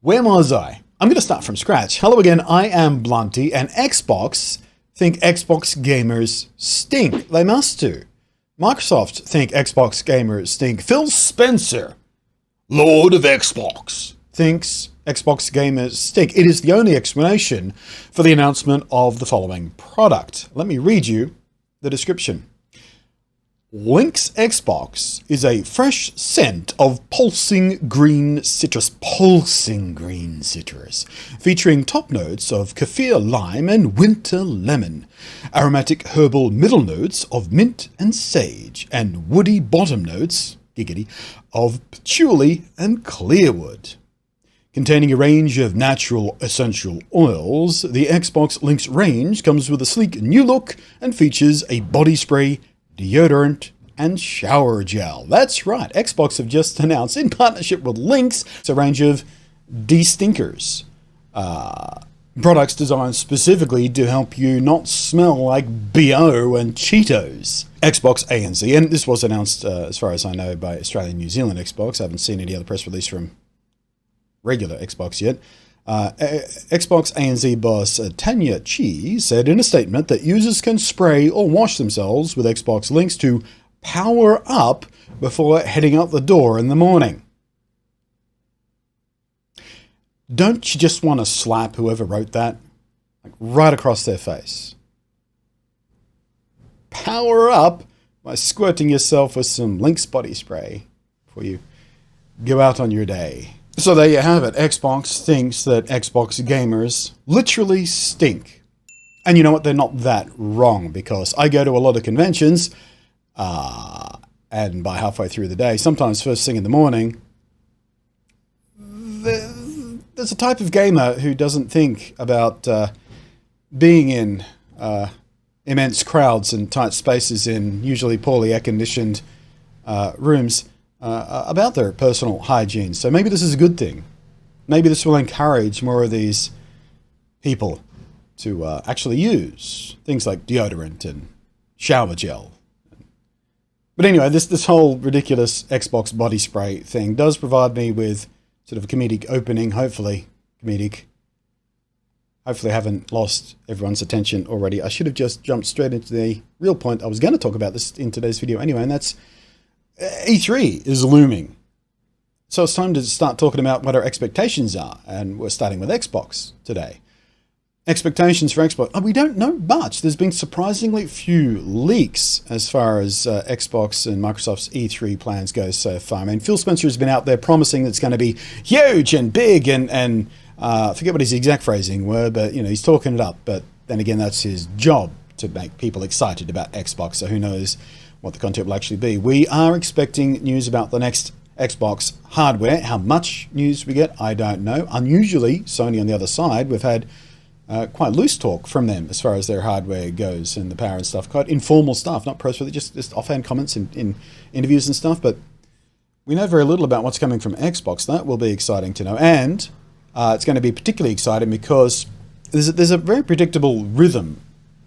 Where was I? I'm going to start from scratch. Hello again, I am Blunty, and Xbox think Xbox gamers stink. They must do. Microsoft think Xbox gamers stink. Phil Spencer, Lord of Xbox, thinks Xbox gamers stink. It is the only explanation for the announcement of the following product. Let me read you the description. Lynx Xbox is a fresh scent of pulsing green citrus, featuring top notes of kaffir lime and winter lemon, aromatic herbal middle notes of mint and sage, and woody bottom notes, giggity, of patchouli and clearwood. Containing a range of natural essential oils, the Xbox Lynx range comes with a sleek new look and features a body spray, deodorant, and shower gel. That's right, Xbox have just announced, in partnership with Lynx, it's a range of de-stinkers. Products designed specifically to help you not smell like BO and Cheetos. Xbox ANZ, and this was announced, as far as I know, by Australia and New Zealand Xbox. I haven't seen any other press release from regular Xbox yet. Xbox ANZ boss Tanya Chi said in a statement that users can spray or wash themselves with Xbox Lynx to power up before heading out the door in the morning. Don't you just want to slap whoever wrote that? Like right across their face. Power up by squirting yourself with some Lynx body spray before you go out on your day. So there you have it. Xbox thinks that Xbox gamers literally stink. And you know what? They're not that wrong, because I go to a lot of conventions, and by halfway through the day, sometimes first thing in the morning, there's a type of gamer who doesn't think about being in immense crowds and tight spaces in usually poorly air-conditioned rooms about their personal hygiene. So maybe this is a good thing. Maybe this will encourage more of these people to actually use things like deodorant and shower gel. But anyway, this whole ridiculous Xbox body spray thing does provide me with sort of a comedic opening, hopefully comedic. Hopefully I haven't lost everyone's attention already. I should have just jumped straight into the real point. I was going to talk about this in today's video anyway, and that's E3 is looming. So it's time to start talking about what our expectations are, and we're starting with Xbox today. Expectations for Xbox. We don't know much. There's been surprisingly few leaks as far as Xbox and Microsoft's E3 plans go so far. I mean, Phil Spencer has been out there promising that it's going to be huge and big and I forget what his exact phrasing were, but you know, he's talking it up. But then again, that's his job, to make people excited about Xbox. So who knows what the content will actually be. We are expecting news about the next Xbox hardware. How much news we get, I don't know. Unusually, Sony on the other side, we've had quite loose talk from them as far as their hardware goes and the power and stuff. Quite informal stuff, not press release, just offhand comments in interviews and stuff. But we know very little about what's coming from Xbox. That will be exciting to know. And it's going to be particularly exciting because there's a very predictable rhythm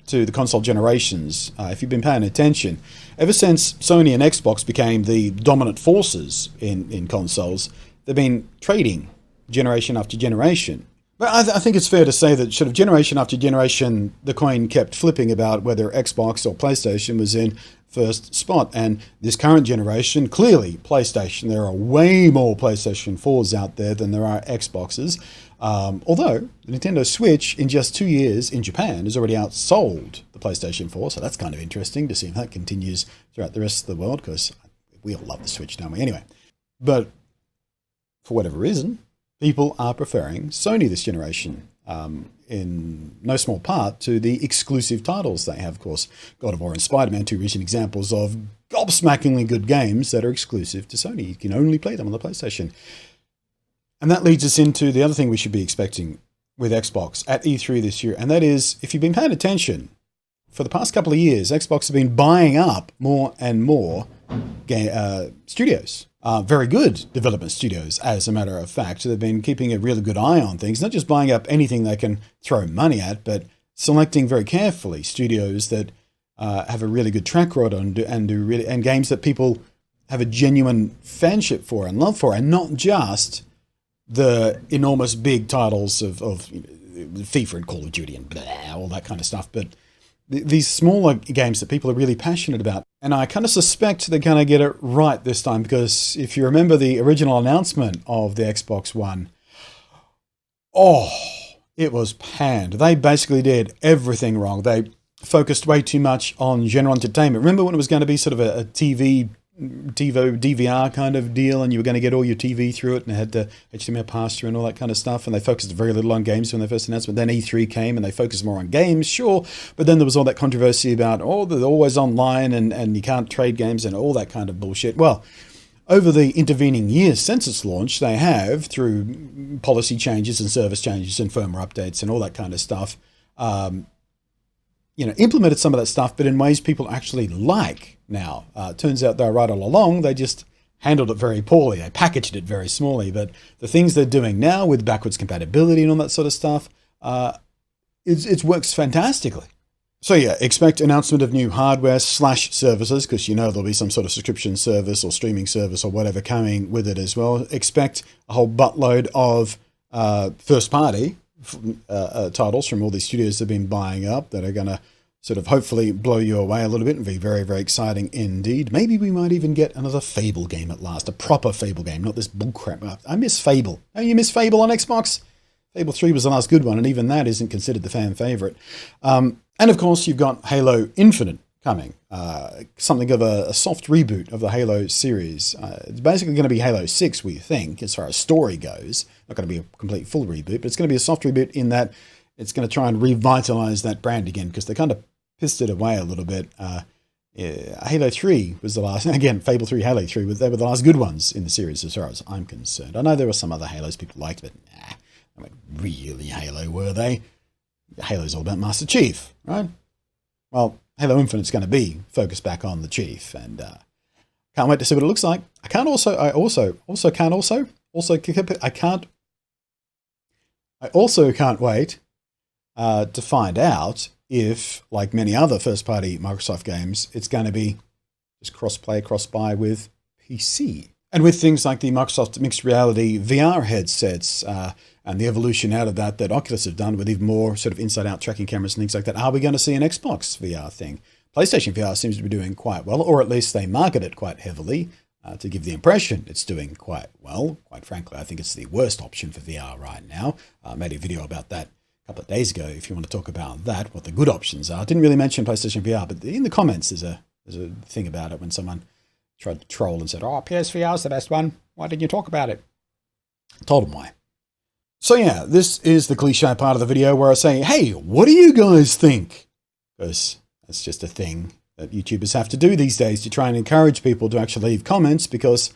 to the console generations. If you've been paying attention, ever since Sony and Xbox became the dominant forces in consoles, they've been trading generation after generation. But I think it's fair to say that sort of generation after generation, the coin kept flipping about whether Xbox or PlayStation was in first spot. And this current generation, clearly PlayStation. There are way more PlayStation 4s out there than there are Xboxes. Although the Nintendo Switch in just 2 years in Japan has already outsold the PlayStation 4. So that's kind of interesting to see if that continues throughout the rest of the world, because we all love the Switch, don't we? Anyway, but for whatever reason, people are preferring Sony this generation, in no small part to the exclusive titles they have. Of course, God of War and Spider-Man, two recent examples of gobsmackingly good games that are exclusive to Sony. You can only play them on the PlayStation. And that leads us into the other thing we should be expecting with Xbox at E3 this year, and that is, if you've been paying attention, for the past couple of years, Xbox have been buying up more and more studios. Very good development studios, as a matter of fact. They've been keeping a really good eye on things, not just buying up anything they can throw money at, but selecting very carefully studios that have a really good track record and games that people have a genuine fanship for and love for, and not just the enormous big titles of FIFA and Call of Duty and blah, all that kind of stuff, but these smaller games that people are really passionate about. And I kind of suspect they're going to get it right this time, because if you remember the original announcement of the Xbox One, it was panned. They basically did everything wrong. They focused way too much on general entertainment. Remember when it was going to be sort of a TV, TiVo, DVR kind of deal, and you were going to get all your TV through it, and it had the HDMI pass-through and all that kind of stuff, and they focused very little on games when they first announced it. Then E3 came, and they focused more on games, sure, but then there was all that controversy about, they're always online, and you can't trade games, and all that kind of bullshit. Well, over the intervening years since its launch, they have, through policy changes and service changes and firmware updates and all that kind of stuff, implemented some of that stuff, but in ways people actually like now. Turns out they're right all along. They just handled it very poorly. They packaged it very smallly. But the things they're doing now with backwards compatibility and all that sort of stuff, it works fantastically. So yeah, expect announcement of new hardware / services, because there'll be some sort of subscription service or streaming service or whatever coming with it as well. Expect a whole buttload of first-party titles from all these studios that have been buying up that are going to sort of hopefully blow you away a little bit and be very, very exciting indeed. Maybe we might even get another Fable game at last, a proper Fable game, not this bullcrap. I miss Fable. Oh, you miss Fable on Xbox? Fable 3 was the last good one, and even that isn't considered the fan favorite. And of course, you've got Halo Infinite coming, something of a soft reboot of the Halo series. It's basically going to be Halo 6, we think, as far as story goes. Not going to be a complete full reboot, but it's going to be a soft reboot in that it's going to try and revitalize that brand again, because they kind of pissed it away a little bit. Halo 3 was the last, and again, Fable 3, Halo 3, they were the last good ones in the series as far as I'm concerned. I know there were some other Halos people liked, but I mean, really Halo, were they? Halo's all about Master Chief, right? Well, Halo Infinite's going to be focused back on the Chief, and can't wait to see what it looks like. I also can't wait to find out if, like many other first-party Microsoft games, it's going to be just cross-play, cross-buy with PC. And with things like the Microsoft mixed reality VR headsets and the evolution out of that Oculus have done with even more sort of inside-out tracking cameras and things like that, are we going to see an Xbox VR thing? PlayStation VR seems to be doing quite well, or at least they market it quite heavily to give the impression it's doing quite well. Quite frankly, I think it's the worst option for VR right now. I made a video about that a couple of days ago if you want to talk about that, what the good options are. I didn't really mention PlayStation VR, but in the comments there's a thing about it when someone tried to troll and said, PSVR is the best one. Why didn't you talk about it? I told them why. So yeah, this is the cliche part of the video where I say, hey, what do you guys think? Because that's just a thing that YouTubers have to do these days to try and encourage people to actually leave comments, because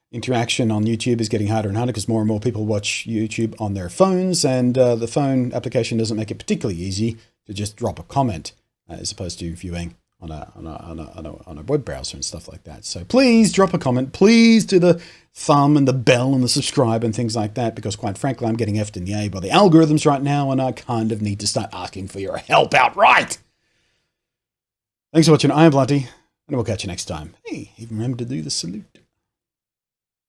interaction on YouTube is getting harder and harder because more and more people watch YouTube on their phones, and the phone application doesn't make it particularly easy to just drop a comment as opposed to viewing on a web browser and stuff like that. So please drop a comment. Please do the thumb and the bell and the subscribe and things like that, because quite frankly, I'm getting effed in the A by the algorithms right now, and I kind of need to start asking for your help outright. Thanks for watching. I'm Blunty, and we'll catch you next time. Hey, even remember to do the salute.